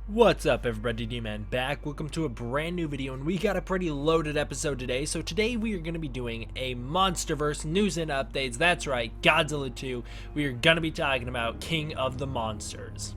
What's up everybody, D-Man back. Welcome to a brand new video, and we got a pretty loaded episode today. So today we are going to be doing a MonsterVerse news and updates. That's right, Godzilla 2. We are going to be talking about King of the Monsters.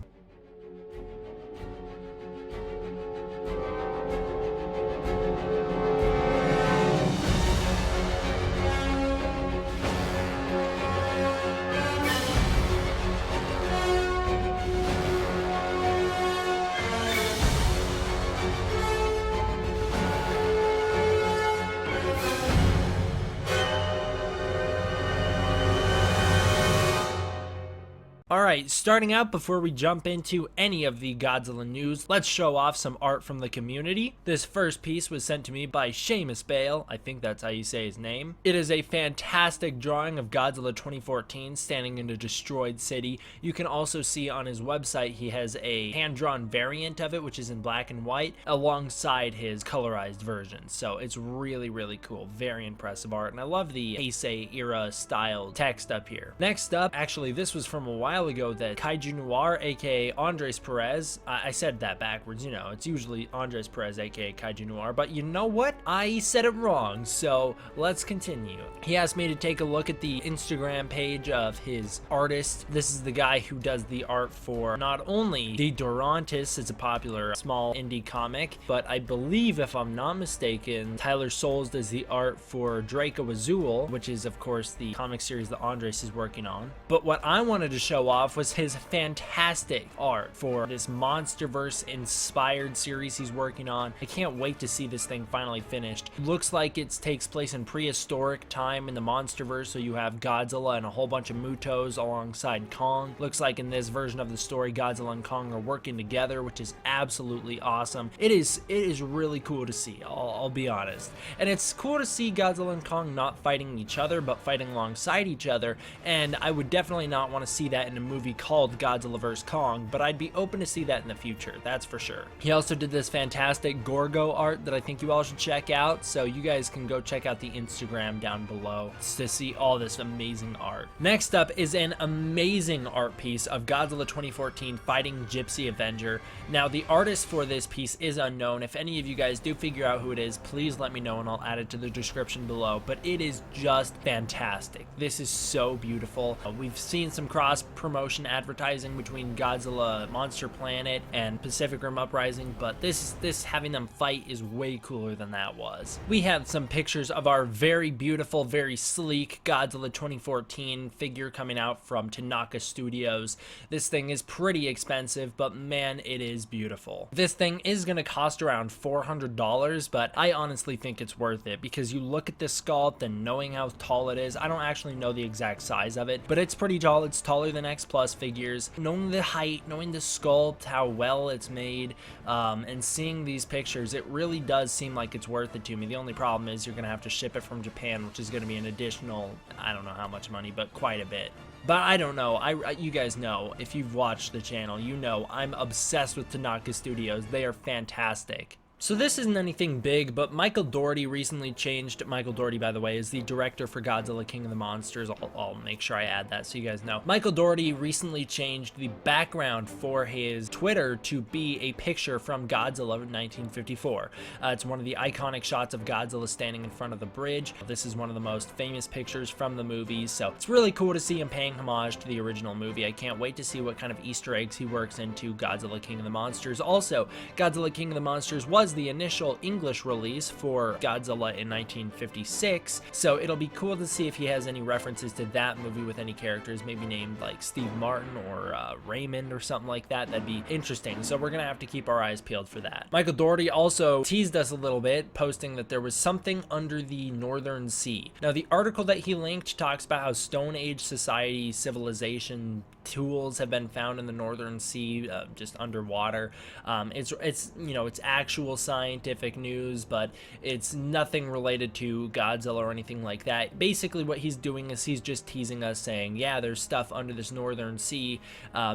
Alright, starting out, before we jump into any of the Godzilla news, let's show off some art from the community. This first piece was sent to me by Seamus Bale, I think that's how you say his name. It is a fantastic drawing of Godzilla 2014 standing in a destroyed city. You can also see on his website he has a hand-drawn variant of it, which is in black and white, alongside his colorized version. So it's really cool, very impressive art, and I love the Heisei era style text up here. Next up, actually this was from a while ago, that Kaiju Noir, aka Andres Perez, I said that backwards, you know, it's usually Andres Perez aka Kaiju Noir, but you know what, I said it wrong, so let's continue. He asked me to take a look at the Instagram page of his artist. This is the guy who does the art for not only The Durantis, it's a popular small indie comic, but I believe, if I'm not mistaken, Tyler Souls does the art for Draco Azul, which is of course the comic series that Andres is working on. But what I wanted to show off was his fantastic art for this MonsterVerse inspired series he's working on. I can't wait to see this thing finally finished. Looks like it takes place in prehistoric time in the MonsterVerse, so you have Godzilla and a whole bunch of Mutos alongside Kong. Looks like in this version of the story, Godzilla and Kong are working together, which is absolutely awesome. It is really cool to see, I'll be honest. And it's cool to see Godzilla and Kong not fighting each other, but fighting alongside each other, and I would definitely not want to see that in a movie called Godzilla vs. Kong, but I'd be open to see that in the future, that's for sure. He also did this fantastic Gorgo art that I think you all should check out, so you guys can go check out the Instagram down below to see all this amazing art. Next up is an amazing art piece of Godzilla 2014 fighting Gypsy Avenger. Now, the artist for this piece is unknown. If any of you guys do figure out who it is, please let me know and I'll add it to the description below, but it is just fantastic. This is so beautiful. We've seen some cross promotion advertising between Godzilla Monster Planet and Pacific Rim Uprising, but this having them fight is way cooler than that was. We have some pictures of our very beautiful, very sleek Godzilla 2014 figure coming out from Tanaka Studios. This thing is pretty expensive, but man, it is beautiful. This thing is going to cost around $400, but I honestly think it's worth it because you look at this sculpt and knowing how tall it is, I don't actually know the exact size of it, but it's pretty tall. It's taller than X Plus figures. Knowing the height, knowing the sculpt, how well it's made, and seeing these pictures, it really does seem like it's worth it to me. The only problem is you're gonna have to ship it from Japan, which is gonna be an additional, I don't know how much money, but quite a bit. But I don't know, you guys know, if you've watched the channel, you know I'm obsessed with Tanaka Studios. They are fantastic. So this isn't anything big, but Michael Dougherty recently changed. Michael Dougherty, by the way, is the director for Godzilla King of the Monsters. I'll make sure I add that so you guys know. Michael Dougherty recently changed the background for his Twitter to be a picture from Godzilla 1954. It's one of the iconic shots of Godzilla standing in front of the bridge. This is one of the most famous pictures from the movie, so it's really cool to see him paying homage to the original movie. I can't wait to see what kind of Easter eggs he works into Godzilla King of the Monsters. Also, Godzilla King of the Monsters was the initial English release for Godzilla in 1956, so it'll be cool to see if he has any references to that movie with any characters, maybe named like Steve Martin or Raymond or something like that. That'd be interesting, so we're gonna have to keep our eyes peeled for that. Michael Dougherty also teased us a little bit, posting that there was something under the Northern Sea. Now, the article that he linked talks about how Stone Age society civilization tools have been found in the Northern Sea, just underwater. It's you know, it's actual scientific news, but it's nothing related to Godzilla or anything like that. Basically what he's doing is he's just teasing us, saying, yeah, there's stuff under this Northern Sea,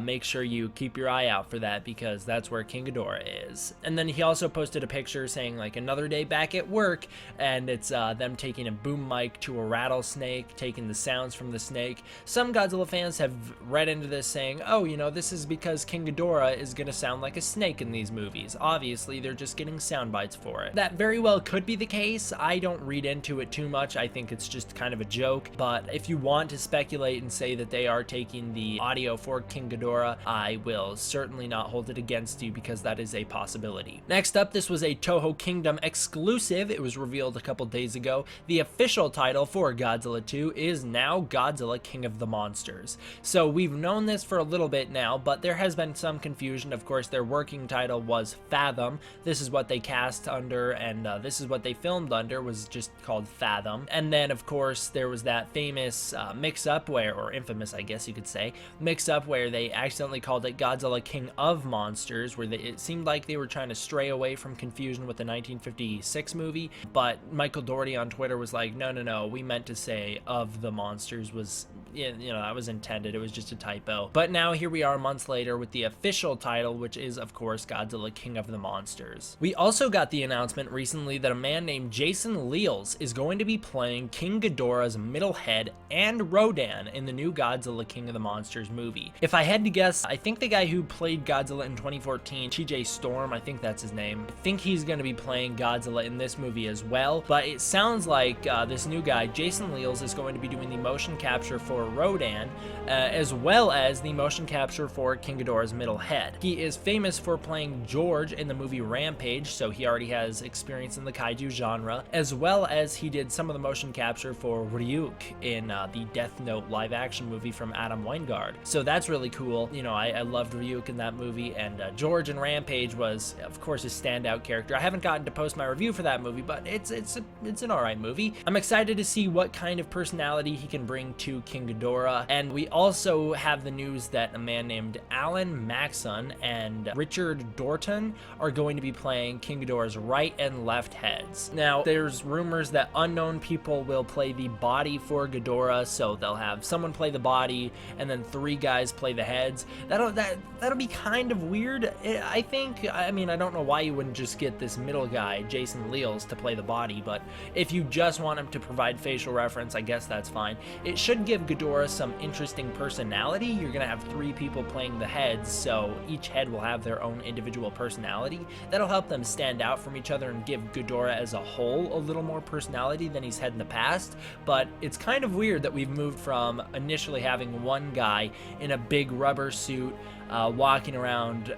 make sure you keep your eye out for that because that's where King Ghidorah is. And then he also posted a picture saying like another day back at work, and it's them taking a boom mic to a rattlesnake, taking the sounds from the snake. Some Godzilla fans have read into into this saying, oh, you know, this is because King Ghidorah is going to sound like a snake in these movies. Obviously, they're just getting sound bites for it. That very well could be the case. I don't read into it too much. I think it's just kind of a joke. But if you want to speculate and say that they are taking the audio for King Ghidorah, I will certainly not hold it against you, because that is a possibility. Next up, this was a Toho Kingdom exclusive. It was revealed a couple days ago. The official title for Godzilla 2 is now Godzilla King of the Monsters. So we've known this for a little bit now, but there has been some confusion. Of course, their working title was Fathom. This is what they cast under, and this is what they filmed under, was just called Fathom. And then, of course, there was that famous mix-up where, or infamous, I guess you could say, mix-up where they accidentally called it Godzilla King of Monsters, where it seemed like they were trying to stray away from confusion with the 1956 movie, but Michael Dougherty on Twitter was like, no, we meant to say of the monsters, was, you know, that was intended, it was just a typo. But now here we are months later with the official title, which is, of course, Godzilla King of the Monsters. We also got the announcement recently that a man named Jason Leals is going to be playing King Ghidorah's middle head and Rodan in the new Godzilla King of the Monsters movie. If I had to guess, I think the guy who played Godzilla in 2014, TJ Storm, I think that's his name, I think he's going to be playing Godzilla in this movie as well. But it sounds like this new guy, Jason Leals, is going to be doing the motion capture for Rodan, as well as the motion capture for King Ghidorah's middle head. He is famous for playing George in the movie Rampage, so he already has experience in the kaiju genre, as well as he did some of the motion capture for Ryuk in the Death Note live action movie from Adam Wingard. So that's really cool. You know, I loved Ryuk in that movie, and George in Rampage was, of course, a standout character. I haven't gotten to post my review for that movie, but it's an alright movie. I'm excited to see what kind of personality he can bring to King Ghidorah, and we also have the news that a man named Alan Maxon and Richard Dorton are going to be playing King Ghidorah's right and left heads. Now, there's rumors that unknown people will play the body for Ghidorah, so they'll have someone play the body and then 3 guys play the heads. That'll be kind of weird, I think. I mean, I don't know why you wouldn't just get this middle guy, Jason Leals, to play the body, but if you just want him to provide facial reference, I guess that's fine. It should give Ghidorah some interesting personality. You're gonna have 3 people playing the heads, so each head will have their own individual personality. That'll help them stand out from each other and give Ghidorah as a whole a little more personality than he's had in the past. But it's kind of weird that we've moved from initially having one guy in a big rubber suit walking around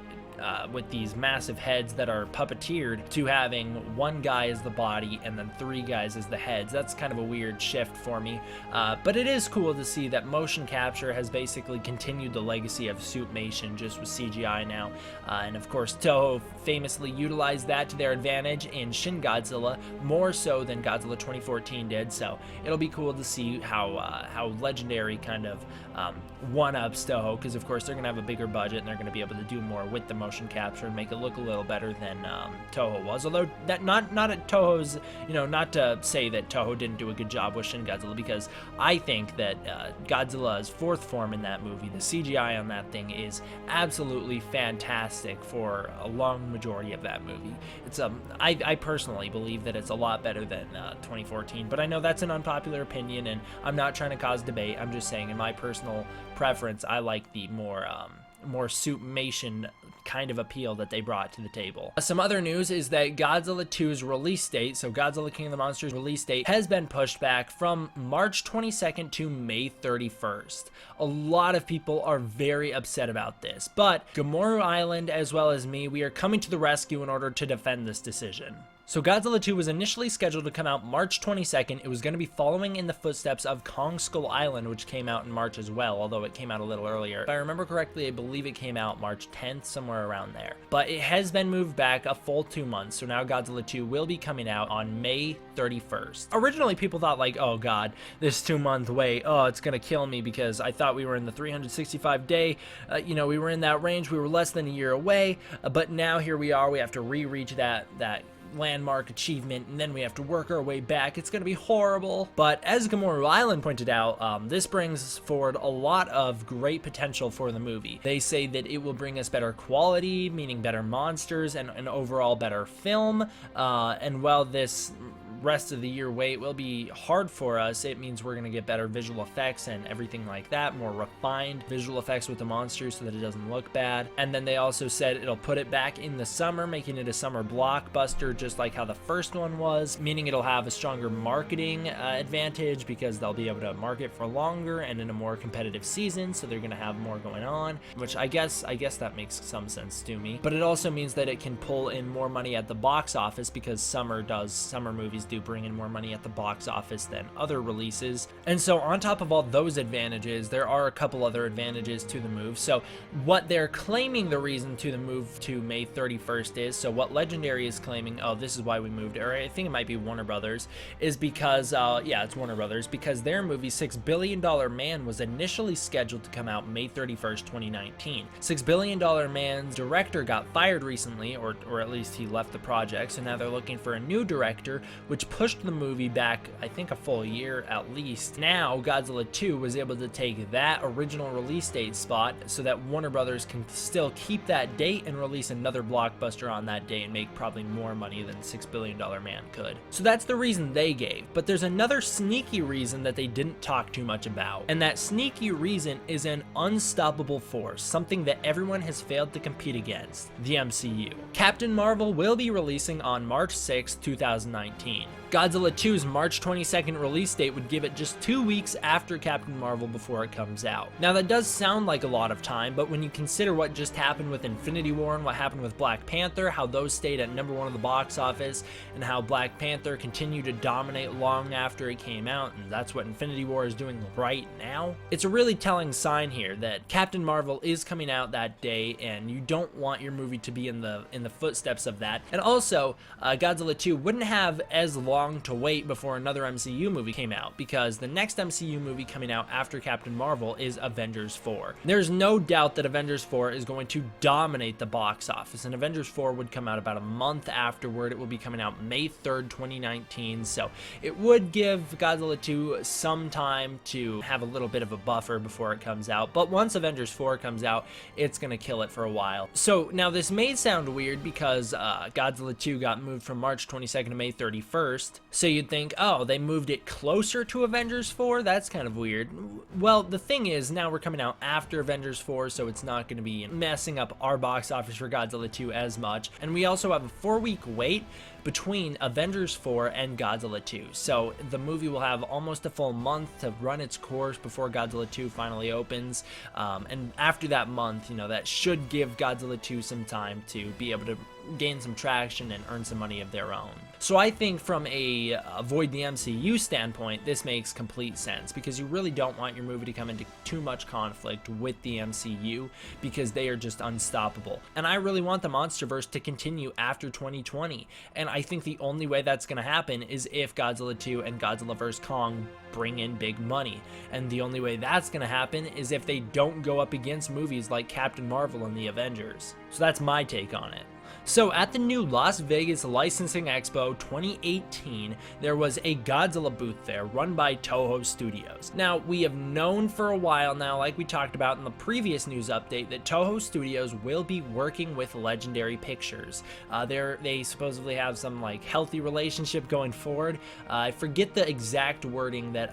with these massive heads that are puppeteered, to having one guy as the body and then 3 guys as the heads. That's kind of a weird shift for me, but it is cool to see that motion capture has basically continued the legacy of Suitmation, just with CGI now, and of course Toho famously utilized that to their advantage in Shin Godzilla, more so than Godzilla 2014 did, so it'll be cool to see how Legendary kind of one-ups Toho, because of course they're going to have a bigger budget and they're going to be able to do more with the motion capture and make it look a little better than Toho was. Although that not at Toho's, you know, not to say that Toho didn't do a good job with Shin Godzilla, because I think that Godzilla's 4th form in that movie, the CGI on that thing is absolutely fantastic for a long majority of that movie. It's I personally believe that it's a lot better than 2014, but I know that's an unpopular opinion and I'm not trying to cause debate. I'm just saying in my personal preference, I like the more Suitmation kind of appeal that they brought to the table. Some other news is that Godzilla 2's release date, so Godzilla King of the Monsters release date, has been pushed back from March 22nd to May 31st. A lot of people are very upset about this, but Gamoru Island, as well as me, we are coming to the rescue in order to defend this decision. So Godzilla 2 was initially scheduled to come out March 22nd. It was going to be following in the footsteps of Kong Skull Island, which came out in March as well, although it came out a little earlier. If I remember correctly, I believe it came out March 10th, somewhere around there. But it has been moved back a full 2 months, so now Godzilla 2 will be coming out on May 31st. Originally, people thought like, oh god, this 2-month wait, oh, it's going to kill me, because I thought we were in the 365 day, you know, we were in that range, we were less than a year away, but now here we are, we have to re-reach that landmark achievement, and then we have to work our way back. It's going to be horrible. But as Gamoru Island pointed out, this brings forward a lot of great potential for the movie. They say that it will bring us better quality, meaning better monsters, and an overall better film. And while this rest of the year wait will be hard for us. It means we're going to get better visual effects and everything like that, more refined visual effects with the monsters so that it doesn't look bad. And then they also said it'll put it back in the summer, making it a summer blockbuster, just like how the first one was, meaning it'll have a stronger marketing advantage because they'll be able to market for longer and in a more competitive season, so they're going to have more going on, which I guess that makes some sense to me. But it also means that it can pull in more money at the box office because summer movies do bring in more money at the box office than other releases. And so on top of all those advantages, there are a couple other advantages to the move. So what they're claiming the reason to the move to May 31st is, so what Legendary is claiming, oh, this is why we moved, or I think it might be Warner Brothers, is because, yeah, it's Warner Brothers, because their movie $6 Billion Man was initially scheduled to come out May 31st, 2019. $6 Billion Man's director got fired recently, or at least he left the project, so now they're looking for a new director, which pushed the movie back, I think, a full year at least. Now, Godzilla 2 was able to take that original release date spot so that Warner Brothers can still keep that date and release another blockbuster on that day and make probably more money than $6 Billion Man could. So that's the reason they gave. But there's another sneaky reason that they didn't talk too much about. And that sneaky reason is an unstoppable force, something that everyone has failed to compete against: the MCU. Captain Marvel will be releasing on March 6, 2019. Godzilla 2's March 22nd release date would give it just 2 weeks after Captain Marvel before it comes out. Now that does sound like a lot of time, but when you consider what just happened with Infinity War and what happened with Black Panther, how those stayed at #1 of the box office, and how Black Panther continued to dominate long after it came out, and that's what Infinity War is doing right now, it's a really telling sign here that Captain Marvel is coming out that day, and you don't want your movie to be in the footsteps of that. And also, Godzilla 2 wouldn't have as long to wait before another MCU movie came out, because the next MCU movie coming out after Captain Marvel is Avengers 4. There's no doubt that Avengers 4 is going to dominate the box office, and Avengers 4 would come out about a month afterward. It will be coming out May 3rd, 2019, so it would give Godzilla 2 some time to have a little bit of a buffer before it comes out, but once Avengers 4 comes out, it's gonna kill it for a while. So now this may sound weird because Godzilla 2 got moved from March 22nd to May 31st, so you'd think, oh, they moved it closer to Avengers 4? That's kind of weird. Well, the thing is, now we're coming out after Avengers 4, so it's not going to be messing up our box office for Godzilla 2 as much. And we also have a 4-week wait between Avengers 4 and Godzilla 2. So the movie will have almost a full month to run its course before Godzilla 2 finally opens. And after that month, you know, that should give Godzilla 2 some time to be able to gain some traction and earn some money of their own. So I think from a avoid the MCU standpoint, this makes complete sense, because you really don't want your movie to come into too much conflict with the MCU, because they are just unstoppable. And I really want the MonsterVerse to continue after 2020. And I think the only way that's going to happen is if Godzilla 2 and Godzilla vs. Kong bring in big money. And the only way that's going to happen is if they don't go up against movies like Captain Marvel and the Avengers. So that's my take on it. So at the new Las Vegas Licensing Expo 2018, there was a Godzilla booth there run by Toho Studios. Now, we have known for a while now, like we talked about in the previous news update, that Toho Studios will be working with Legendary Pictures. They supposedly have some like healthy relationship going forward. I forget the exact wording that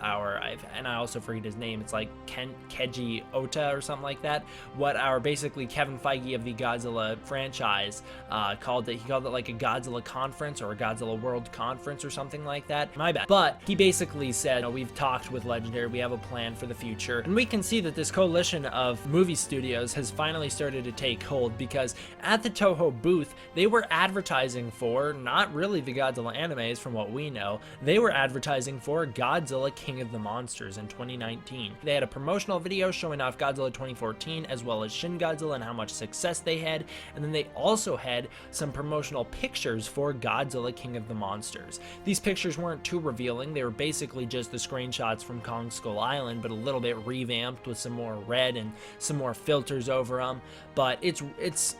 and I also forget his name. It's like Keiji Ota or something like that. What our basically Kevin Feige of the Godzilla franchise called it. He called it like a Godzilla conference or a Godzilla World Conference or something like that. My bad. But he basically said, you know, we've talked with Legendary, we have a plan for the future. And we can see that this coalition of movie studios has finally started to take hold, because at the Toho booth, they were advertising for, not really the Godzilla animes from what we know, they were advertising for Godzilla King of the Monsters in 2019. They had a promotional video showing off Godzilla 2014 as well as Shin Godzilla and how much success they had, and then they also had some promotional pictures for Godzilla King of the Monsters. These pictures weren't too revealing. They were basically just the screenshots from Kong Skull Island, but a little bit revamped with some more red and some more filters over them. But it's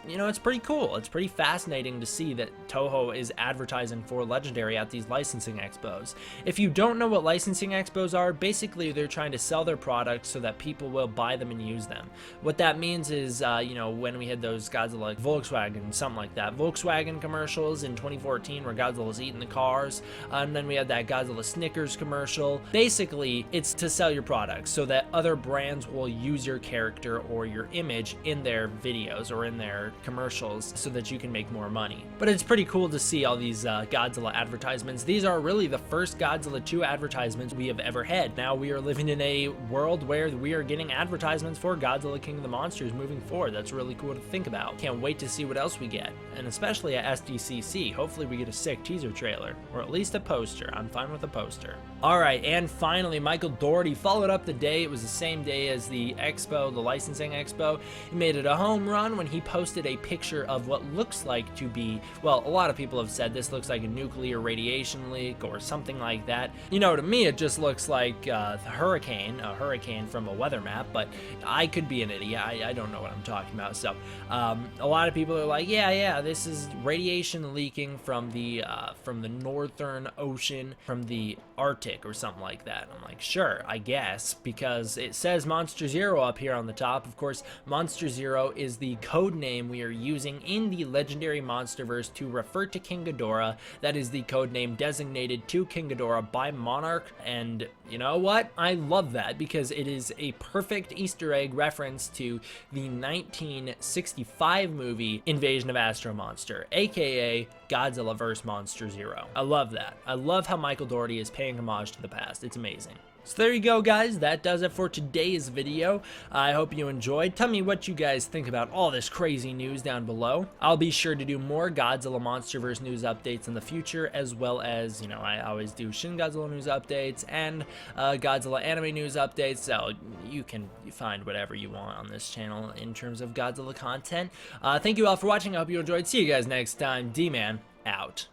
you know, it's pretty cool. It's pretty fascinating to see that Toho is advertising for Legendary at these licensing expos. If you don't know what licensing expos are, basically they're trying to sell their products so that people will buy them and use them. What that means is, you know, when we had those Godzilla Volkswagen, something like that, that Volkswagen commercials in 2014 where Godzilla's eating the cars, and then we had that Godzilla Snickers commercial. Basically, it's to sell your products so that other brands will use your character or your image in their videos or in their commercials so that you can make more money. But it's pretty cool to see all these Godzilla advertisements. These are really the first Godzilla 2 advertisements we have ever had. Now we are living in a world where we are getting advertisements for Godzilla King of the Monsters moving forward. That's really cool to think about. Can't wait to see what else we get, and especially at SDCC. Hopefully we get a sick teaser trailer, or at least a poster. I'm fine with a poster. Alright, and finally, Michael Dougherty followed up the day. It was the same day as the expo, the licensing expo. He made it a home run when he posted a picture of what looks like to be, well, a lot of people have said this looks like a nuclear radiation leak or something like that. You know, to me it just looks like a hurricane from a weather map, but I could be an idiot. I don't know what I'm talking about. So a lot of people are like, yeah, this is radiation leaking from the northern ocean, from the Arctic or something like that. I'm like, sure, I guess, because it says Monster Zero up here on the top. Of course, Monster Zero is the code name we are using in the Legendary Monsterverse to refer to King Ghidorah. That is the code name designated to King Ghidorah by Monarch, and you know what? I love that because it is a perfect Easter egg reference to the 1965 movie Invasion of Astro Monster, aka Godzilla vs. Monster Zero. I love that. I love how Michael Dougherty is paying homage to the past. It's amazing. So there you go, guys. That does it for today's video. I hope you enjoyed. Tell me what you guys think about all this crazy news down below. I'll be sure to do more Godzilla Monsterverse news updates in the future, as well as, you know, I always do Shin Godzilla news updates and Godzilla anime news updates, so you can find whatever you want on this channel in terms of Godzilla content. Thank you all for watching. I hope you enjoyed. See you guys next time. D-Man, out.